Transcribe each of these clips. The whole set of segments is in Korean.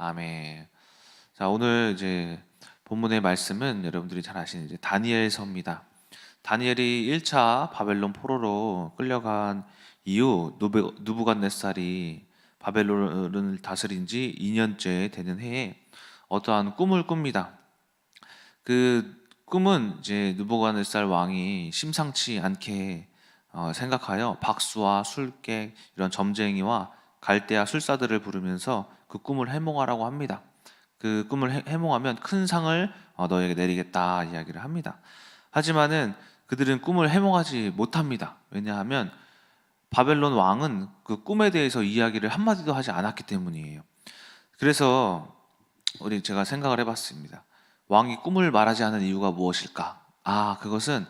아멘. 자, 오늘 이제 본문의 말씀은 여러분들이 잘 아시는 이제 다니엘서입니다. 다니엘이 1차 바벨론 포로로 끌려간 이후 누부갓네살이 바벨론을 다스린 지 2년째 되는 해에 어떠한 꿈을 꿉니다. 그 꿈은 이제 느부갓네살 왕이 심상치 않게 생각하여 박수와 술객 이런 점쟁이와 갈대아 술사들을 부르면서 그 꿈을 해몽하라고 합니다. 그 꿈을 해몽하면 큰 상을 너에게 내리겠다 이야기를 합니다. 하지만은 그들은 꿈을 해몽하지 못합니다. 왜냐하면 바벨론 왕은 그 꿈에 대해서 이야기를 한마디도 하지 않았기 때문이에요. 그래서 제가 생각을 해봤습니다. 왕이 꿈을 말하지 않은 이유가 무엇일까? 그것은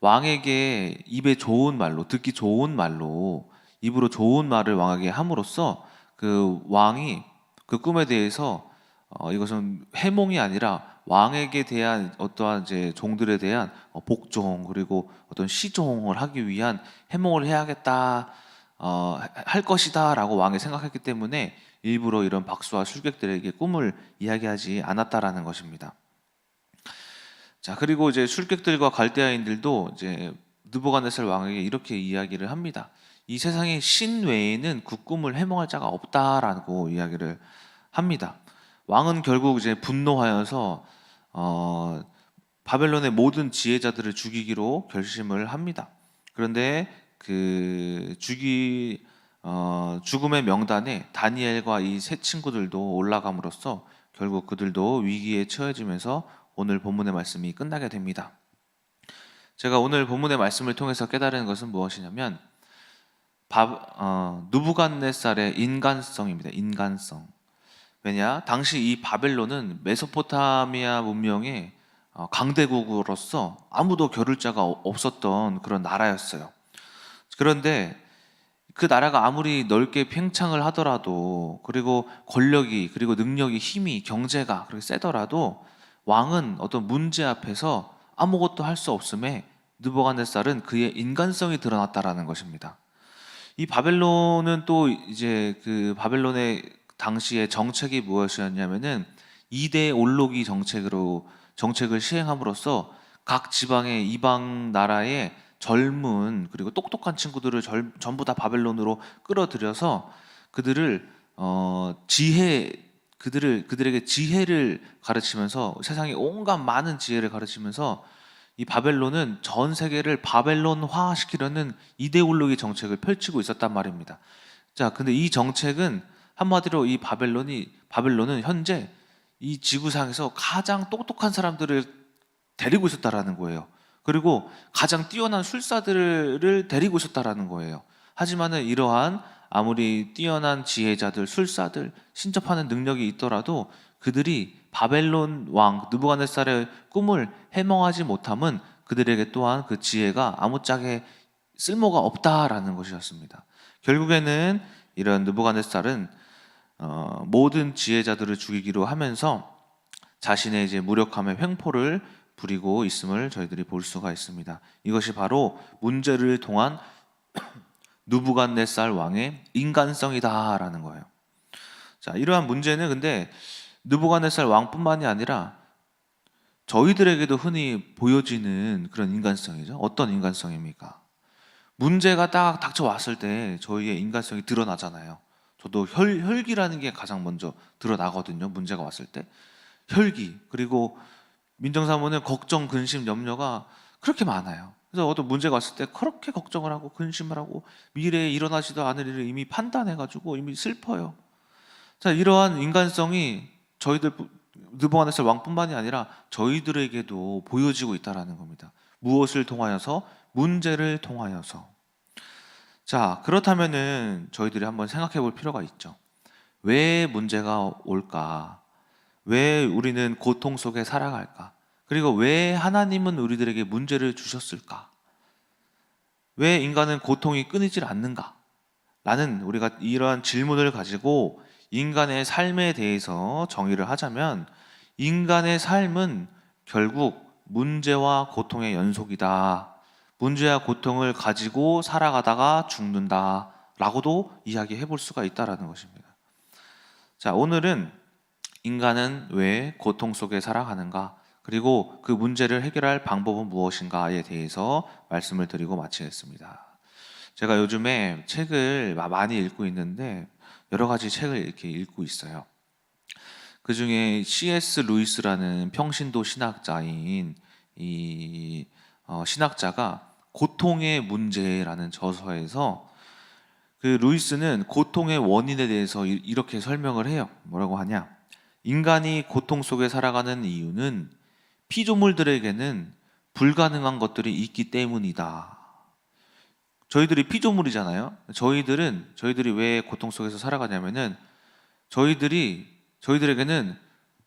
왕에게 입에 좋은 말로, 듣기 좋은 말로, 입으로 좋은 말을 왕에게 함으로써 그 왕이 그 꿈에 대해서 이것은 해몽이 아니라 왕에게 대한 어떠한 이제 종들에 대한 복종 그리고 어떤 시종을 하기 위한 해몽을 해야겠다, 할 것이다라고 왕이 생각했기 때문에 일부러 이런 박수와 술객들에게 꿈을 이야기하지 않았다라는 것입니다. 자, 그리고 이제 술객들과 갈대아인들도 이제 느부갓네살 왕에게 이렇게 이야기를 합니다. 이 세상에 신 외에는 그 꿈을 해몽할 자가 없다라고 이야기를 합니다. 왕은 결국 이제 분노하여서 바벨론의 모든 지혜자들을 죽이기로 결심을 합니다. 그런데 그 죽음의 명단에 다니엘과 이 세 친구들도 올라감으로써 결국 그들도 위기에 처해지면서 오늘 본문의 말씀이 끝나게 됩니다. 제가 오늘 본문의 말씀을 통해서 깨달은 것은 무엇이냐면 누부갓네살의 인간성입니다. 인간성. 왜냐? 당시 이 바벨론은 메소포타미아 문명의 강대국으로서 아무도 겨룰 자가 없었던 그런 나라였어요. 그런데 그 나라가 아무리 넓게 팽창을 하더라도 그리고 권력이 그리고 능력이 힘이 경제가 그렇게 세더라도 왕은 어떤 문제 앞에서 아무것도 할 수 없음에 느부갓네살은 그의 인간성이 드러났다라는 것입니다. 이 바벨론은 또 이제 그 바벨론의 당시의 정책이 무엇이었냐면은 이대 올로기 정책을 시행함으로써 각 지방의 이방 나라의 젊은 그리고 똑똑한 친구들을 전부 다 바벨론으로 끌어들여서 그들을 그들에게 지혜를 가르치면서 세상의 온갖 많은 지혜를 가르치면서 이 바벨론은 전 세계를 바벨론화 시키려는 이데올로기 정책을 펼치고 있었단 말입니다. 자, 근데 이 정책은 한마디로 이 바벨론은 현재 이 지구상에서 가장 똑똑한 사람들을 데리고 있었다라는 거예요. 그리고 가장 뛰어난 술사들을 데리고 있었다라는 거예요. 하지만은 이러한 아무리 뛰어난 지혜자들, 술사들, 신접하는 능력이 있더라도 그들이 바벨론 왕 느부갓네살의 꿈을 해몽하지 못함은 그들에게 또한 그 지혜가 아무짝에 쓸모가 없다라는 것이었습니다. 결국에는 이런 느부갓네살은 모든 지혜자들을 죽이기로 하면서 자신의 이제 무력함의 횡포를 부리고 있음을 저희들이 볼 수가 있습니다. 이것이 바로 문제를 통한 느부갓네살 왕의 인간성이다라는 거예요. 자, 이러한 문제는 근데 느부갓네살 왕뿐만이 아니라 저희들에게도 흔히 보여지는 그런 인간성이죠. 어떤 인간성입니까? 문제가 딱 닥쳐왔을 때 저희의 인간성이 드러나잖아요. 저도 혈기라는 게 가장 먼저 드러나거든요. 문제가 왔을 때. 혈기, 그리고 민정사모는 걱정, 근심, 염려가 그렇게 많아요. 그래서 어떤 문제가 왔을 때 그렇게 걱정을 하고 근심을 하고 미래에 일어나지도 않을 일을 이미 판단해가지고 이미 슬퍼요. 자, 이러한 인간성이 저희들 느부갓네살 왕뿐만이 아니라 저희들에게도 보여지고 있다라는 겁니다. 무엇을 통하여서? 문제를 통하여서. 자, 그렇다면은 저희들이 한번 생각해 볼 필요가 있죠. 왜 문제가 올까? 왜 우리는 고통 속에 살아갈까? 그리고 왜 하나님은 우리들에게 문제를 주셨을까? 왜 인간은 고통이 끊이질 않는가? 라는 우리가 이러한 질문을 가지고 인간의 삶에 대해서 정의를 하자면 인간의 삶은 결국 문제와 고통의 연속이다. 문제와 고통을 가지고 살아가다가 죽는다. 라고도 이야기해 볼 수가 있다라는 것입니다. 자, 오늘은 인간은 왜 고통 속에 살아가는가? 그리고 그 문제를 해결할 방법은 무엇인가에 대해서 말씀을 드리고 마치겠습니다. 제가 요즘에 책을 많이 읽고 있는데 여러 가지 책을 이렇게 읽고 있어요. 그 중에 C.S. 루이스라는 평신도 신학자인 이 신학자가 고통의 문제라는 저서에서 그 루이스는 고통의 원인에 대해서 이렇게 설명을 해요. 뭐라고 하냐? 인간이 고통 속에 살아가는 이유는 피조물들에게는 불가능한 것들이 있기 때문이다. 저희들이 피조물이잖아요. 저희들이 왜 고통 속에서 살아가냐면은 저희들에게는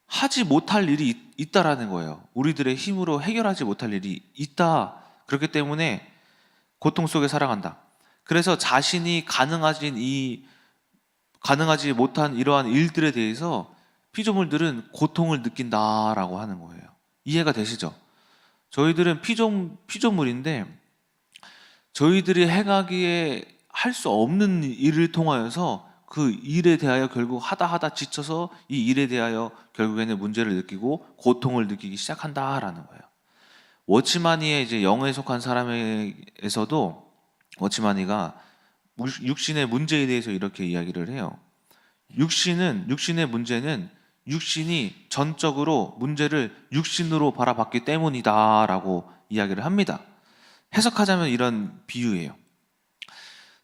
하지 못할 일이 있다라는 거예요. 우리들의 힘으로 해결하지 못할 일이 있다. 그렇기 때문에 고통 속에 살아간다. 그래서 자신이 가능하지 못한 이러한 일들에 대해서 피조물들은 고통을 느낀다라고 하는 거예요. 이해가 되시죠? 저희들은 피조물인데 저희들이 행하기에 할 수 없는 일을 통하여서 그 일에 대하여 결국 하다 지쳐서 이 일에 대하여 결국에는 문제를 느끼고 고통을 느끼기 시작한다라는 거예요. 워치마니의 이제 영에 속한 사람에서도 워치마니가 육신의 문제에 대해서 이렇게 이야기를 해요. 육신의 문제는 육신이 전적으로 문제를 육신으로 바라봤기 때문이다라고 이야기를 합니다. 해석하자면 이런 비유예요.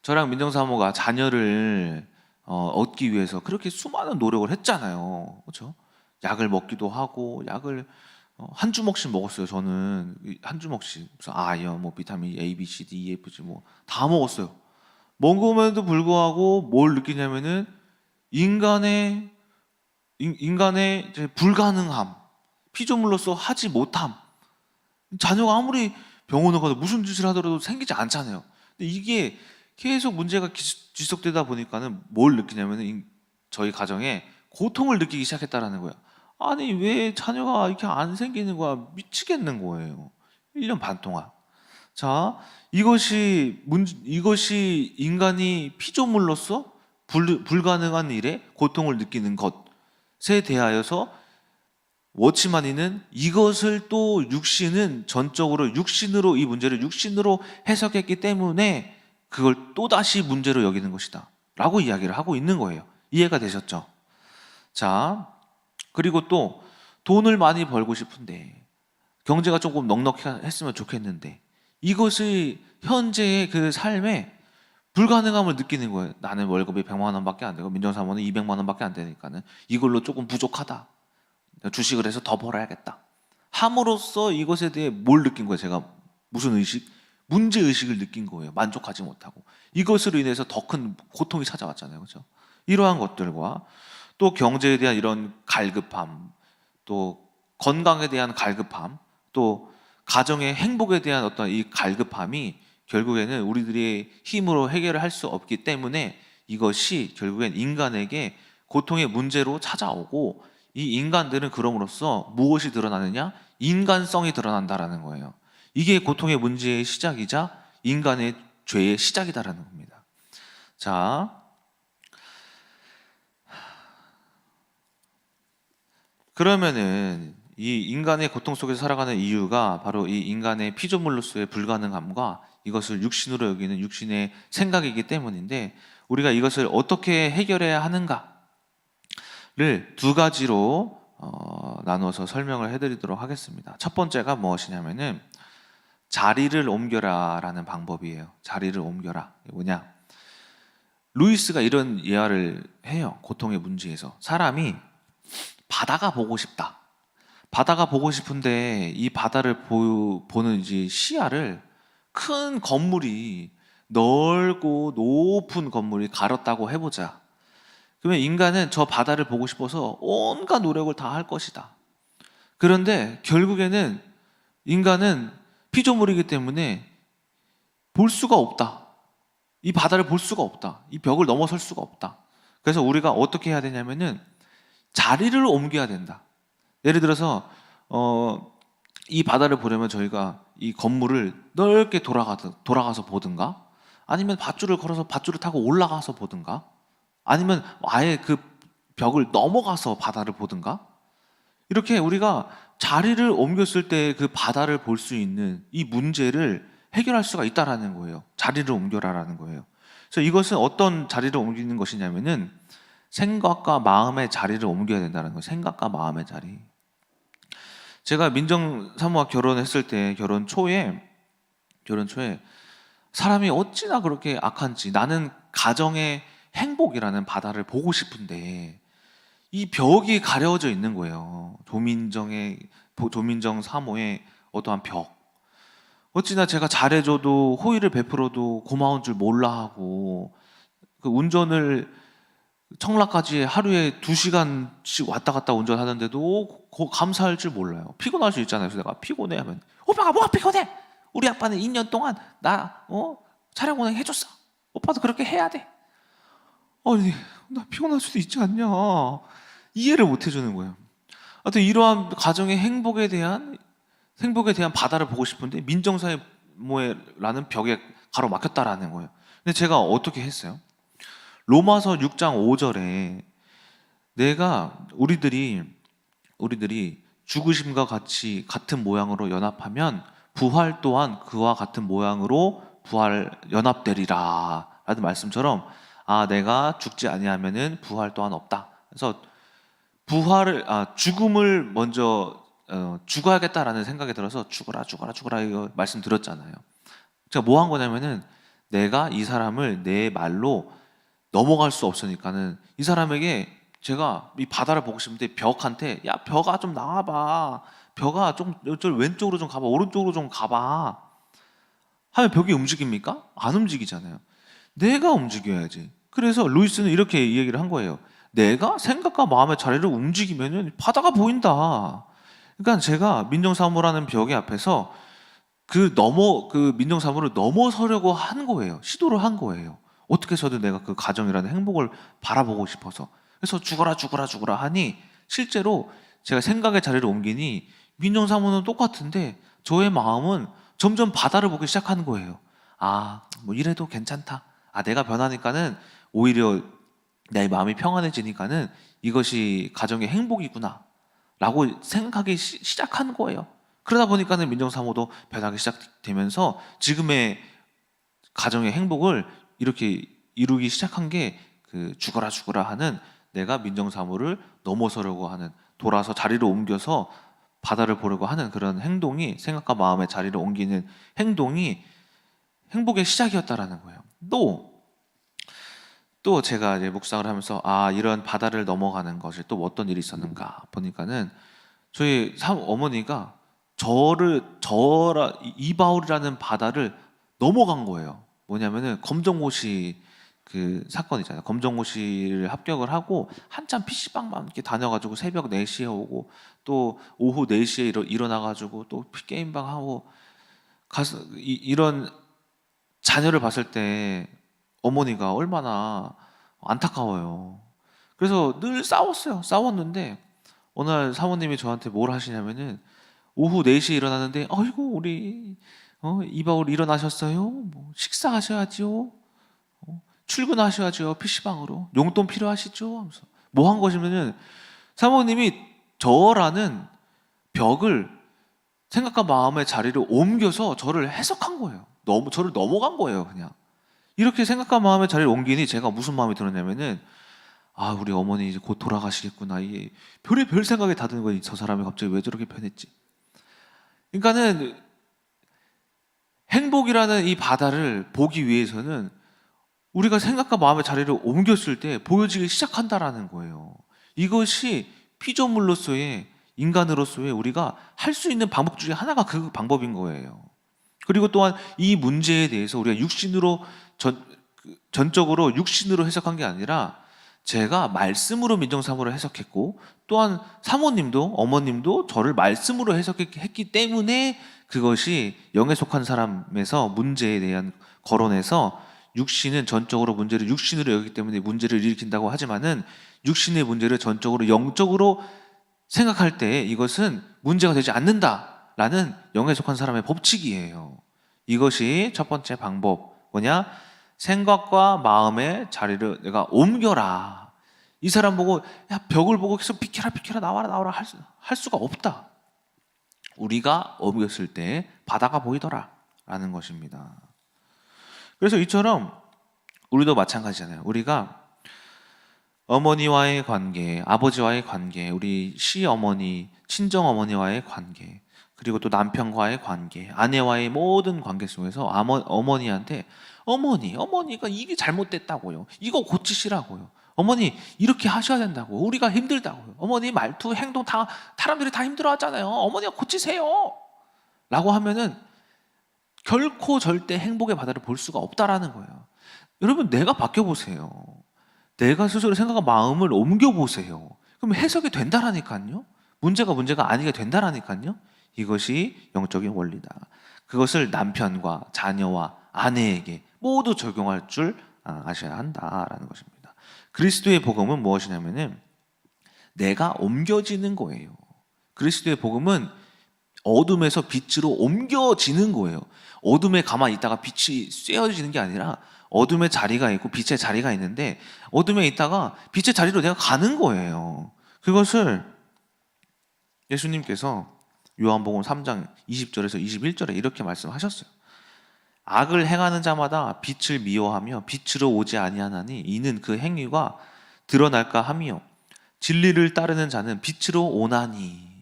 저랑 민정사모가 자녀를 얻기 위해서 그렇게 수많은 노력을 했잖아요. 그렇죠? 약을 먹기도 하고 약을 한 주먹씩 먹었어요. 저는 한 주먹씩 무슨 아연, 뭐 비타민 A, B, C, D, E, F, G 뭐 다 먹었어요. 먹음에도 불구하고 뭘 느끼냐면은 인간의 이제 불가능함, 피조물로서 하지 못함. 자녀가 아무리 병원을 가도 무슨 짓을 하더라도 생기지 않잖아요. 근데 이게 계속 문제가 지속되다 보니까는 뭘 느끼냐면은 저희 가정에 고통을 느끼기 시작했다라는 거야. 아니 왜 자녀가 이렇게 안 생기는 거야? 미치겠는 거예요. 1년 반 동안. 자, 이것이 인간이 피조물로서 불가능한 일에 고통을 느끼는 것에 대하여서 워치마니는 이것을 또 전적으로 육신으로 이 문제를 육신으로 해석했기 때문에 그걸 또다시 문제로 여기는 것이다 라고 이야기를 하고 있는 거예요. 이해가 되셨죠? 자, 그리고 또 돈을 많이 벌고 싶은데 경제가 조금 넉넉했으면 좋겠는데 이것이 현재의 그 삶에 불가능함을 느끼는 거예요. 나는 월급이 100만 원밖에 안 되고 민정사모는 200만 원밖에 안 되니까는 이걸로 조금 부족하다. 주식을 해서 더 벌어야겠다. 함으로써 이것에 대해 뭘 느낀 거예요? 제가 무슨 의식? 문제의식을 느낀 거예요. 만족하지 못하고. 이것으로 인해서 더 큰 고통이 찾아왔잖아요. 그렇죠? 이러한 것들과 또 경제에 대한 이런 갈급함, 또 건강에 대한 갈급함, 또 가정의 행복에 대한 어떤 이 갈급함이 결국에는 우리들의 힘으로 해결을 할 수 없기 때문에 이것이 결국엔 인간에게 고통의 문제로 찾아오고 이 인간들은 그럼으로써 무엇이 드러나느냐? 인간성이 드러난다라는 거예요. 이게 고통의 문제의 시작이자 인간의 죄의 시작이다라는 겁니다. 자, 그러면은 이 인간의 고통 속에서 살아가는 이유가 바로 이 인간의 피조물로서의 불가능함과 이것을 육신으로 여기는 육신의 생각이기 때문인데 우리가 이것을 어떻게 해결해야 하는가를 두 가지로 나누어서 설명을 해드리도록 하겠습니다. 첫 번째가 무엇이냐면은 자리를 옮겨라라는 방법이에요. 자리를 옮겨라. 이게 뭐냐? 루이스가 이런 예화를 해요. 고통의 문제에서 사람이 바다가 보고 싶다. 바다가 보고 싶은데 이 바다를 보는 이제 시야를 큰 건물이 넓고 높은 건물이 가렸다고 해보자. 그러면 인간은 저 바다를 보고 싶어서 온갖 노력을 다 할 것이다. 그런데 결국에는 인간은 피조물이기 때문에 볼 수가 없다. 이 바다를 볼 수가 없다. 이 벽을 넘어설 수가 없다. 그래서 우리가 어떻게 해야 되냐면은 자리를 옮겨야 된다. 예를 들어서 이 바다를 보려면 저희가 이 건물을 넓게 돌아가서 보든가 아니면 밧줄을 걸어서 밧줄을 타고 올라가서 보든가 아니면 아예 그 벽을 넘어가서 바다를 보든가, 이렇게 우리가 자리를 옮겼을 때 그 바다를 볼 수 있는 이 문제를 해결할 수가 있다라는 거예요. 자리를 옮겨라라는 거예요. 그래서 이것은 어떤 자리를 옮기는 것이냐면은 생각과 마음의 자리를 옮겨야 된다는 거예요. 생각과 마음의 자리. 제가 민정사모와 결혼했을 때 결혼 초에 사람이 어찌나 그렇게 악한지, 나는 가정의 행복이라는 바다를 보고 싶은데 이 벽이 가려져 있는 거예요. 조민정 사모의 어떠한 벽. 어찌나 제가 잘해줘도 호의를 베풀어도 고마운 줄 몰라 하고, 그 운전을 청라까지 하루에 2시간씩 왔다 갔다 운전하는데도 감사할 줄 몰라요. 피곤할 수 있잖아요. 그래서 내가 피곤해 하면, 오빠가 뭐가 피곤해? 우리 아빠는 2년 동안 나 차량 운행 해줬어. 오빠도 그렇게 해야 돼. 아니, 나 피곤할 수도 있지 않냐. 이해를 못 해주는 거예요. 하여튼 이러한 가정의 행복에 대한 바다를 보고 싶은데 민정사모라는 벽에 가로막혔다라는 거예요. 근데 제가 어떻게 했어요? 로마서 6장 5절에 우리들이 죽으심과 같이 같은 모양으로 연합하면 부활 또한 그와 같은 모양으로 연합되리라 라는 말씀처럼, 내가 죽지 아니하면은 부활 또한 없다. 그래서 죽음을 먼저 죽어야겠다라는 생각이 들어서 죽어라 이거 말씀드렸잖아요. 제가 뭐 한 거냐면은 내가 이 사람을 내 말로 넘어갈 수 없으니까는 이 사람에게 제가 이 바다를 보고 싶은데 벽한테, 야 벽아 좀 나와봐, 벽아 좀 저 왼쪽으로 좀 가봐, 오른쪽으로 좀 가봐 하면 벽이 움직입니까? 안 움직이잖아요. 내가 움직여야지. 그래서 루이스는 이렇게 이 얘기를 한 거예요. 내가 생각과 마음의 자리를 움직이면은 바다가 보인다. 그러니까 제가 민정사모라는 벽의 앞에서 그 민정사모를 넘어서려고 한 거예요. 시도를 한 거예요. 어떻게 해서든 내가 그 가정이라는 행복을 바라보고 싶어서. 그래서 죽어라 하니 실제로 제가 생각의 자리를 옮기니 민정사모는 똑같은데 저의 마음은 점점 바다를 보기 시작하는 거예요. 뭐 이래도 괜찮다. 내가 변하니까는 오히려 내 마음이 평안해지니까는 이것이 가정의 행복이구나 라고 생각하기 시작한 거예요. 그러다 보니까는 민정사모도 변하기 시작되면서 지금의 가정의 행복을 이렇게 이루기 시작한 게 그 죽어라 하는, 내가 민정사모를 넘어서려고 하는, 돌아서 자리를 옮겨서 바다를 보려고 하는 그런 행동이, 생각과 마음의 자리를 옮기는 행동이 행복의 시작이었다라는 거예요. 또 제가 이제 묵상을 하면서 이런 바다를 넘어가는 것이 또 어떤 일이 있었는가 보니까는 저희 어머니가 이바울이라는 바다를 넘어간 거예요. 뭐냐면은 검정고시 그 사건이잖아요. 검정고시를 합격을 하고 한참 PC방만 이렇게 다녀가지고 새벽 4시에 오고 또 오후 4시에 일어나가지고 또 게임방 하고 가서 이런 자녀를 봤을 때 어머니가 얼마나 안타까워요. 그래서 늘 싸웠는데 어느 날 사모님이 저한테 뭘 하시냐면은 오후 4시에 일어나는데, 아이고 우리 이바울 일어나셨어요? 뭐 식사하셔야죠. 출근하셔야죠. PC방으로. 용돈 필요하시죠? 하면서 뭐 한 것이면은 사모님이 저라는 벽을, 생각과 마음의 자리를 옮겨서 저를 해석한 거예요. 저를 넘어간 거예요, 그냥. 이렇게 생각과 마음의 자리를 옮기니 제가 무슨 마음이 들었냐면은, 우리 어머니 이제 곧 돌아가시겠구나. 이게 별의별 생각이 다 드는 거예요. 저 사람이 갑자기 왜 저렇게 변했지? 그러니까는 행복이라는 이 바다를 보기 위해서는 우리가 생각과 마음의 자리를 옮겼을 때 보여지기 시작한다라는 거예요. 이것이 피조물로서의, 인간으로서의 우리가 할 수 있는 방법 중에 하나가 그 방법인 거예요. 그리고 또한 이 문제에 대해서 우리가 전적으로 육신으로 해석한 게 아니라 제가 말씀으로 민정사모를 해석했고, 또한 사모님도 어머님도 저를 말씀으로 해석했기 때문에 그것이 영에 속한 사람에서 문제에 대한 거론에서 육신은 전적으로 문제를 육신으로 여기기 때문에 문제를 일으킨다고 하지만은 육신의 문제를 전적으로 영적으로 생각할 때 이것은 문제가 되지 않는다라는 영에 속한 사람의 법칙이에요. 이것이 첫 번째 방법. 뭐냐? 생각과 마음의 자리를 내가 옮겨라. 이 사람 보고 야, 벽을 보고 계속 비켜라 비켜라 나와라 나와라 할 수가 없다. 우리가 어겼을 때 바다가 보이더라 라는 것입니다. 그래서 이처럼 우리도 마찬가지잖아요. 우리가 어머니와의 관계, 아버지와의 관계, 우리 시어머니, 친정어머니와의 관계, 그리고 또 남편과의 관계, 아내와의 모든 관계 속에서 어머니한테 어머니가 이게 잘못됐다고요. 이거 고치시라고요. 어머니 이렇게 하셔야 된다고. 우리가 힘들다고요. 어머니 말투, 행동 다 사람들이 다 힘들어하잖아요. 어머니가 고치세요. 라고 하면은 결코 절대 행복의 바다를 볼 수가 없다라는 거예요. 여러분 내가 바뀌어보세요. 내가 스스로 생각과 마음을 옮겨보세요. 그럼 해석이 된다라니까요. 문제가 아니게 된다라니까요. 이것이 영적인 원리다. 그것을 남편과 자녀와 아내에게 모두 적용할 줄 아셔야 한다라는 것입니다. 그리스도의 복음은 무엇이냐면은 내가 옮겨지는 거예요. 그리스도의 복음은 어둠에서 빛으로 옮겨지는 거예요. 어둠에 가만히 있다가 빛이 쐬어지는 게 아니라 어둠의 자리가 있고 빛의 자리가 있는데 어둠에 있다가 빛의 자리로 내가 가는 거예요. 그것을 예수님께서 요한복음 3장 20절에서 21절에 이렇게 말씀하셨어요. 악을 행하는 자마다 빛을 미워하며 빛으로 오지 아니하나니 이는 그 행위가 드러날까 하며 진리를 따르는 자는 빛으로 오나니.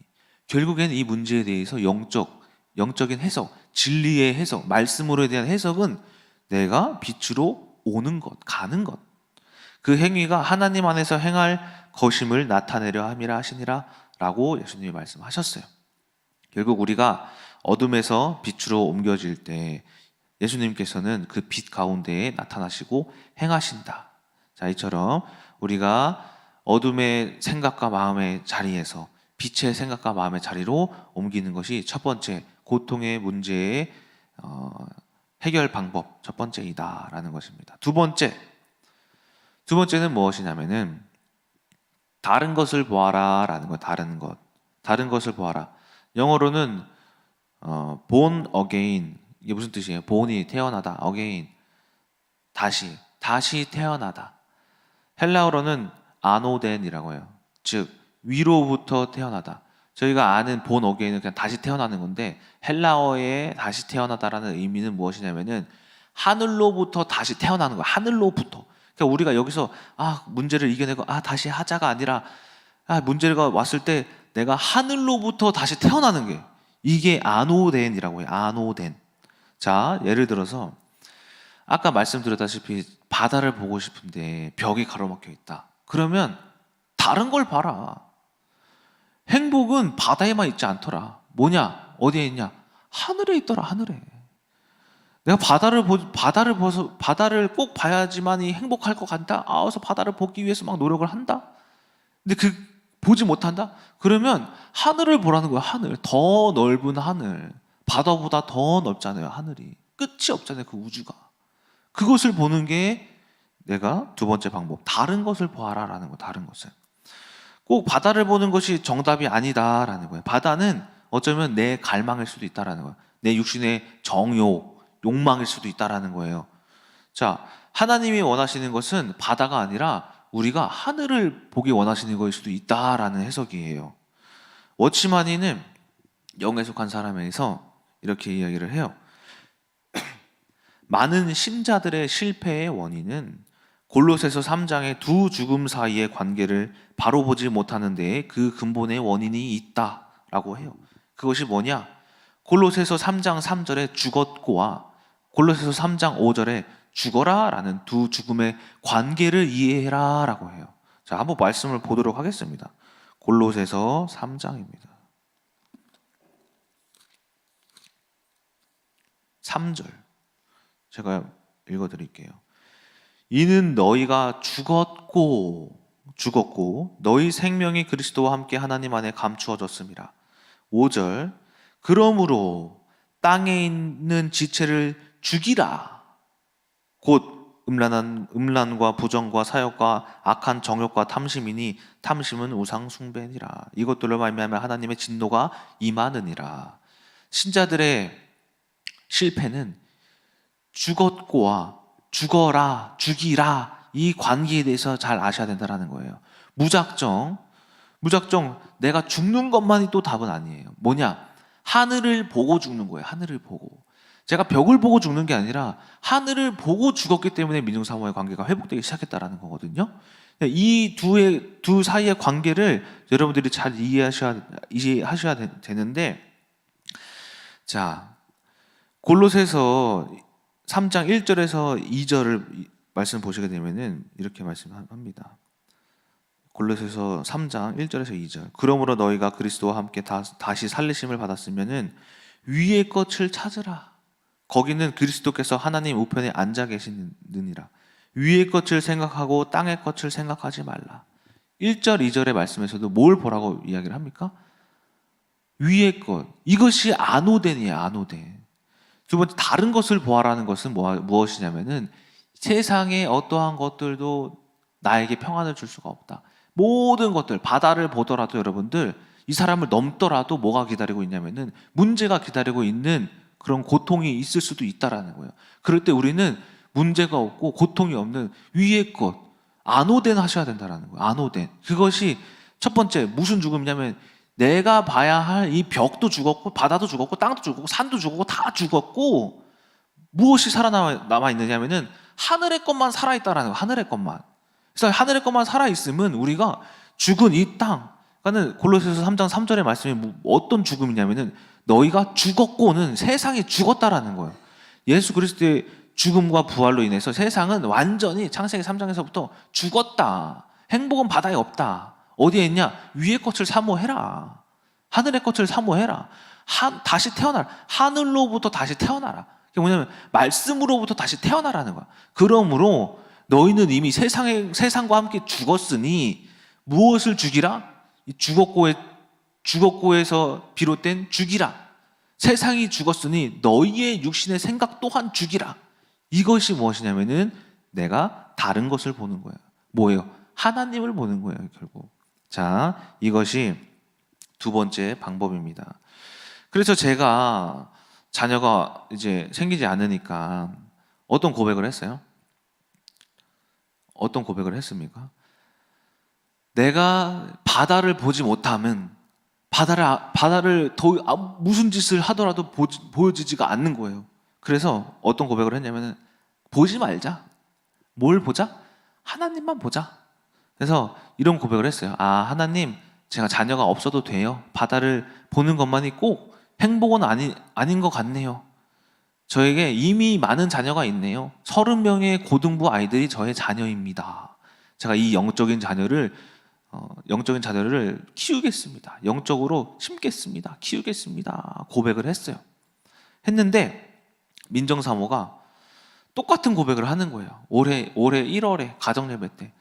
결국엔 이 문제에 대해서 영적인 해석, 진리의 해석, 말씀으로 대한 해석은 내가 빛으로 오는 것, 가는 것. 그 행위가 하나님 안에서 행할 것임을 나타내려 함이라 하시니라 라고 예수님이 말씀하셨어요. 결국 우리가 어둠에서 빛으로 옮겨질 때 예수님께서는 그 빛 가운데에 나타나시고 행하신다. 자, 이처럼 우리가 어둠의 생각과 마음의 자리에서 빛의 생각과 마음의 자리로 옮기는 것이 첫 번째 고통의 문제의 해결 방법 첫 번째이다라는 것입니다. 두 번째는 무엇이냐면은 다른 것을 보아라라는 것. 다른 것을 보아라. 영어로는 born again. 이게 무슨 뜻이에요? born이 태어나다, again 다시 태어나다. 헬라어로는 아노덴이라고 해요. 즉 위로부터 태어나다. 저희가 아는 born again은 그냥 다시 태어나는 건데 헬라어의 다시 태어나다라는 의미는 무엇이냐면은 하늘로부터 다시 태어나는 거야. 하늘로부터. 그러니까 우리가 여기서 문제를 이겨내고 다시 하자가 아니라 문제가 왔을 때 내가 하늘로부터 다시 태어나는 게 이게 아노덴이라고 해요. 아노덴. 자, 예를 들어서 아까 말씀드렸다시피 바다를 보고 싶은데 벽이 가로막혀 있다. 그러면 다른 걸 봐라. 행복은 바다에만 있지 않더라. 뭐냐? 어디에 있냐? 하늘에 있더라. 하늘에. 내가 바다를 꼭 봐야지만이 행복할 것 같다. 그래서 바다를 보기 위해서 막 노력을 한다. 근데 보지 못한다? 그러면 하늘을 보라는 거야. 하늘. 더 넓은 하늘. 바다보다 더 넓잖아요. 하늘이. 끝이 없잖아요. 그 우주가. 그것을 보는 게 내가 두 번째 방법. 다른 것을 보아라라는 거. 다른 것을. 꼭 바다를 보는 것이 정답이 아니다라는 거예요. 바다는 어쩌면 내 갈망일 수도 있다라는 거예요. 내 육신의 욕망일 수도 있다라는 거예요. 자, 하나님이 원하시는 것은 바다가 아니라 우리가 하늘을 보기 원하시는 것일 수도 있다라는 해석이에요. 워치마니는 영에 속한 사람에서 이렇게 이야기를 해요. 많은 신자들의 실패의 원인은 골로새서 3장의 두 죽음 사이의 관계를 바로 보지 못하는 데에 그 근본의 원인이 있다라고 해요. 그것이 뭐냐? 골로새서 3장 3절에 죽었고와 골로새서 3장 5절에 죽어라 라는 두 죽음의 관계를 이해해라 라고 해요. 자, 한번 말씀을 보도록 하겠습니다. 골로새서 3장입니다. 3절 제가 읽어드릴게요. 이는 너희가 죽었고 너희 생명이 그리스도와 함께 하나님 안에 감추어졌습니다. 5절 그러므로 땅에 있는 지체를 죽이라. 곧 음란과 부정과 사욕과 악한 정욕과 탐심이니 탐심은 우상 숭배니라. 이것들로 말미암아 하나님의 진노가 임하느니라. 신자들의 실패는 죽었고와 죽어라, 죽이라 이 관계에 대해서 잘 아셔야 된다는 거예요. 무작정 내가 죽는 것만이 또 답은 아니에요. 뭐냐? 하늘을 보고 죽는 거예요. 하늘을 보고. 제가 벽을 보고 죽는 게 아니라 하늘을 보고 죽었기 때문에 민중사모의 관계가 회복되기 시작했다라는 거거든요. 이 두 사이의 관계를 여러분들이 잘 이해하셔야 되는데, 자, 골로새서 3장 1절에서 2절을 말씀 보시게 되면은 이렇게 말씀합니다. 골로새서 3장 1절에서 2절. 그러므로 너희가 그리스도와 함께 다시 살리심을 받았으면은 위의 것을 찾으라. 거기는 그리스도께서 하나님 우편에 앉아 계시느니라. 위의 것을 생각하고 땅의 것을 생각하지 말라. 1절, 2절의 말씀에서도 뭘 보라고 이야기를 합니까? 위의 것. 이것이 아노덴이에요. 아노덴. 두 번째, 다른 것을 보아라는 것은 무엇이냐면은 세상의 어떠한 것들도 나에게 평안을 줄 수가 없다. 모든 것들, 바다를 보더라도 여러분들, 이 사람을 넘더라도 뭐가 기다리고 있냐면은 문제가 기다리고 있는 그런 고통이 있을 수도 있다라는 거예요. 그럴 때 우리는 문제가 없고 고통이 없는 위의 것, 아노덴 하셔야 된다라는 거예요. 아노덴. 그것이 첫 번째 무슨 죽음이냐면 내가 봐야 할 이 벽도 죽었고 바다도 죽었고 땅도 죽었고 산도 죽었고 다 죽었고 무엇이 살아남아 있느냐면은 하늘의 것만 살아있다라는 거예요. 하늘의 것만. 그래서 하늘의 것만 살아있으면 우리가 죽은 이 땅, 그러니까는 골로새서 3장 3절의 말씀이 어떤 죽음이냐면은 너희가 죽었고는 세상이 죽었다라는 거예요. 예수 그리스도의 죽음과 부활로 인해서 세상은 완전히 창세기 3장에서부터 죽었다. 행복은 바다에 없다. 어디에 있냐? 위의 것을 사모해라. 하늘의 것을 사모해라. 다시 태어나라. 하늘로부터 다시 태어나라. 그게 뭐냐면 말씀으로부터 다시 태어나라는 거야. 그러므로 너희는 이미 세상과 함께 죽었으니 무엇을 죽이라? 이 죽었고에서 비롯된 죽이라. 세상이 죽었으니 너희의 육신의 생각 또한 죽이라. 이것이 무엇이냐면은 내가 다른 것을 보는 거예요. 뭐예요? 하나님을 보는 거예요, 결국. 자, 이것이 두 번째 방법입니다. 그래서 제가 자녀가 이제 생기지 않으니까 어떤 고백을 했어요? 어떤 고백을 했습니까? 내가 바다를 보지 못하면 바다를 더 무슨 짓을 하더라도 보여지지가 않는 거예요. 그래서 어떤 고백을 했냐면은 보지 말자. 뭘 보자? 하나님만 보자. 그래서 이런 고백을 했어요. 아, 하나님, 제가 자녀가 없어도 돼요. 바다를 보는 것만이 꼭 행복은 아닌 것 같네요. 저에게 이미 많은 자녀가 있네요. 30명의 고등부 아이들이 저의 자녀입니다. 제가 이 영적인 자녀를 키우겠습니다. 영적으로 심겠습니다. 키우겠습니다. 고백을 했어요. 했는데 민정사모가 똑같은 고백을 하는 거예요. 올해 1월에 가정예배 때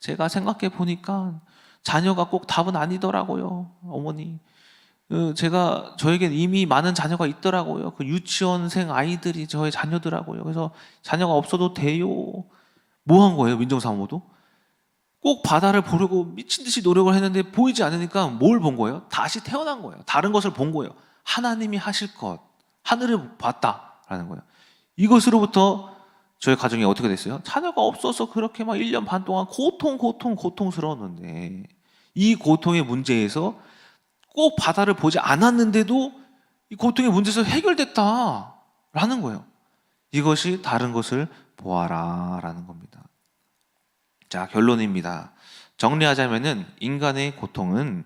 제가 생각해 보니까 자녀가 꼭 답은 아니더라고요. 어머니, 저에겐 이미 많은 자녀가 있더라고요. 그 유치원생 아이들이 저의 자녀더라고요. 그래서 자녀가 없어도 돼요. 뭐 한 거예요, 민정사모도? 꼭 바다를 보려고 미친 듯이 노력을 했는데 보이지 않으니까 뭘 본 거예요? 다시 태어난 거예요. 다른 것을 본 거예요. 하나님이 하실 것, 하늘을 봤다라는 거예요. 이것으로부터 저희 가정이 어떻게 됐어요? 자녀가 없어서 그렇게 막 1년 반 동안 고통스러웠는데 이 고통의 문제에서 꼭 바다를 보지 않았는데도 이 고통의 문제에서 해결됐다라는 거예요. 이것이 다른 것을 보아라라는 겁니다. 자, 결론입니다. 정리하자면은 인간의 고통은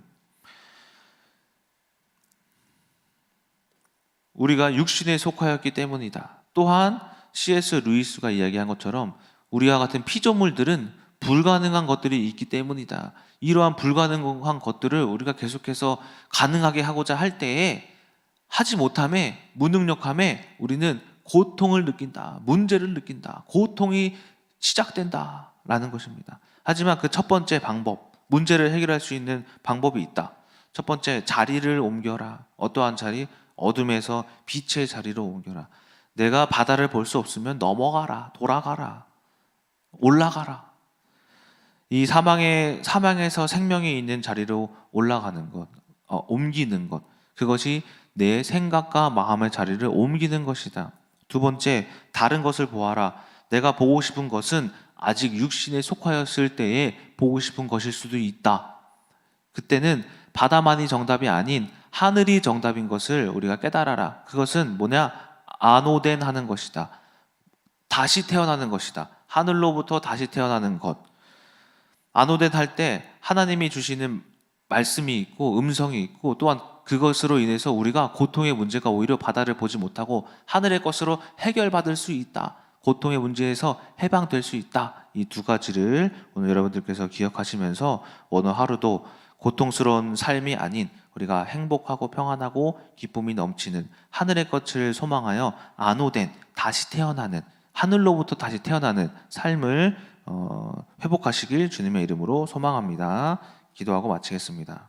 우리가 육신에 속하였기 때문이다. 또한 C.S. 루이스가 이야기한 것처럼 우리와 같은 피조물들은 불가능한 것들이 있기 때문이다. 이러한 불가능한 것들을 우리가 계속해서 가능하게 하고자 할 때에 하지 못함에, 무능력함에 우리는 고통을 느낀다. 문제를 느낀다. 고통이 시작된다라는 것입니다. 하지만 그 첫 번째 방법, 문제를 해결할 수 있는 방법이 있다. 첫 번째, 자리를 옮겨라. 어떠한 자리? 어둠에서 빛의 자리로 옮겨라. 내가 바다를 볼 수 없으면 넘어가라, 돌아가라, 올라가라. 이 사망에서 생명이 있는 자리로 올라가는 것, 옮기는 것. 그것이 내 생각과 마음의 자리를 옮기는 것이다. 두 번째, 다른 것을 보아라. 내가 보고 싶은 것은 아직 육신에 속하였을 때에 보고 싶은 것일 수도 있다. 그때는 바다만이 정답이 아닌 하늘이 정답인 것을 우리가 깨달아라. 그것은 뭐냐? 아노덴 하는 것이다. 다시 태어나는 것이다. 하늘로부터 다시 태어나는 것. 아노덴 할 때 하나님이 주시는 말씀이 있고 음성이 있고, 또한 그것으로 인해서 우리가 고통의 문제가 오히려 바다를 보지 못하고 하늘의 것으로 해결받을 수 있다. 고통의 문제에서 해방될 수 있다. 이 두 가지를 오늘 여러분들께서 기억하시면서 오늘 하루도 고통스러운 삶이 아닌 우리가 행복하고 평안하고 기쁨이 넘치는 하늘의 것을 소망하여 아노된, 다시 태어나는, 하늘로부터 다시 태어나는 삶을 회복하시길 주님의 이름으로 소망합니다. 기도하고 마치겠습니다.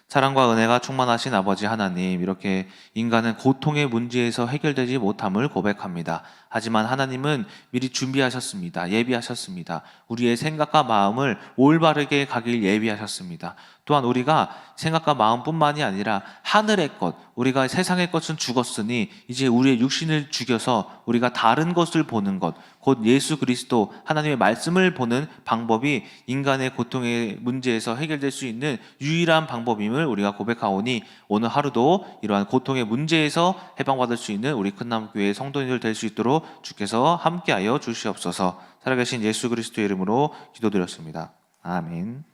사랑과 은혜가 충만하신 아버지 하나님, 이렇게 인간은 고통의 문제에서 해결되지 못함을 고백합니다. 하지만 하나님은 미리 준비하셨습니다. 예비하셨습니다. 우리의 생각과 마음을 올바르게 가길 예비하셨습니다. 또한 우리가 생각과 마음뿐만이 아니라 하늘의 것, 우리가 세상의 것은 죽었으니 이제 우리의 육신을 죽여서 우리가 다른 것을 보는 것, 곧 예수 그리스도 하나님의 말씀을 보는 방법이 인간의 고통의 문제에서 해결될 수 있는 유일한 방법임을 우리가 고백하오니, 오늘 하루도 이러한 고통의 문제에서 해방받을 수 있는 우리 큰나무교회 성도님들 될 수 있도록 주께서 함께하여 주시옵소서. 살아계신 예수 그리스도의 이름으로 기도드렸습니다. 아멘.